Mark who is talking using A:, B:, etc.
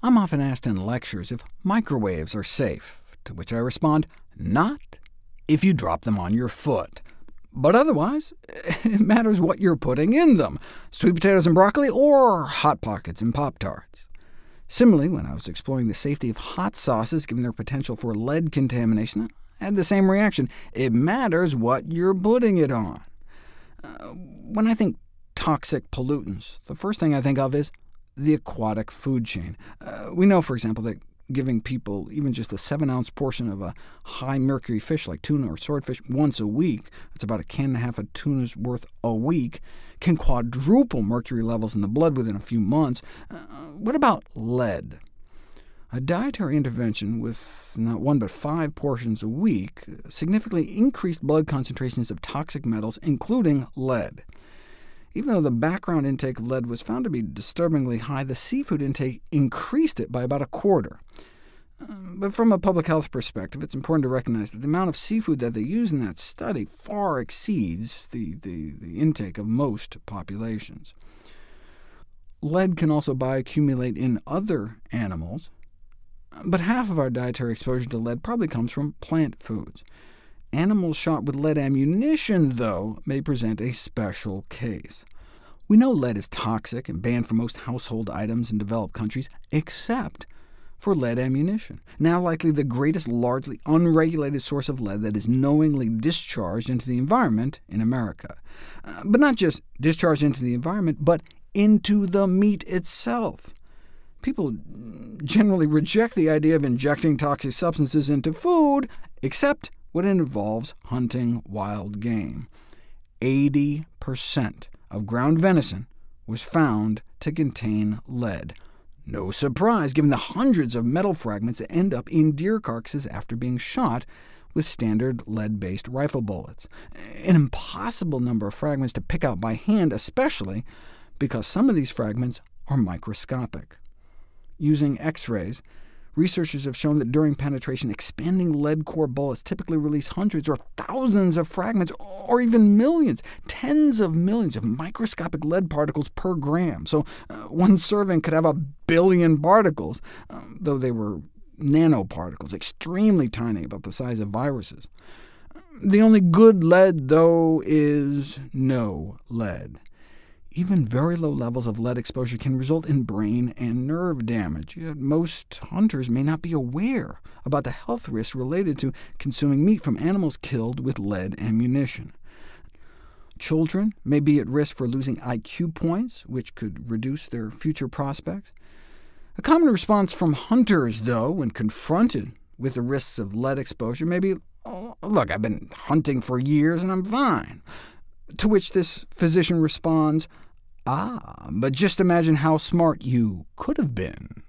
A: I'm often asked in lectures if microwaves are safe, to which I respond, not if you drop them on your foot. But otherwise, it matters what you're putting in them, sweet potatoes and broccoli, or Hot Pockets and Pop-Tarts. Similarly, when I was exploring the safety of hot sauces given their potential for lead contamination, I had the same reaction. It matters what you're putting it on. When I think toxic pollutants, the first thing I think of is the aquatic food chain. We know, for example, that giving people even just a 7-ounce portion of a high-mercury fish like tuna or swordfish once a week— that's about a can and a half of tuna's worth a week— can quadruple mercury levels in the blood within a few months. What about lead? A dietary intervention with not 1 but 5 portions a week significantly increased blood concentrations of toxic metals, including lead. Even though the background intake of lead was found to be disturbingly high, the seafood intake increased it by about a quarter. But from a public health perspective, it's important to recognize that the amount of seafood that they use in that study far exceeds the intake of most populations. Lead can also bioaccumulate in other animals, but half of our dietary exposure to lead probably comes from plant foods. Animals shot with lead ammunition, though, may present a special case. We know lead is toxic and banned from most household items in developed countries, except for lead ammunition, now likely the greatest largely unregulated source of lead that is knowingly discharged into the environment in America. But not just discharged into the environment, but into the meat itself. People generally reject the idea of injecting toxic substances into food, except when it involves hunting wild game. 80% of ground venison was found to contain lead. No surprise, given the hundreds of metal fragments that end up in deer carcasses after being shot with standard lead-based rifle bullets. An impossible number of fragments to pick out by hand, especially because some of these fragments are microscopic. Using X-rays, researchers have shown that during penetration, expanding lead core bullets typically release hundreds or thousands of fragments, or even millions, tens of millions of microscopic lead particles per gram. So one serving could have 1 billion particles, though they were nanoparticles, extremely tiny, about the size of viruses. The only good lead, though, is no lead. Even very low levels of lead exposure can result in brain and nerve damage. Yet most hunters may not be aware about the health risks related to consuming meat from animals killed with lead ammunition. Children may be at risk for losing IQ points, which could reduce their future prospects. A common response from hunters, though, when confronted with the risks of lead exposure may be, "Oh, look, I've been hunting for years and I'm fine." To which this physician responds, "Ah, but just imagine how smart you could have been."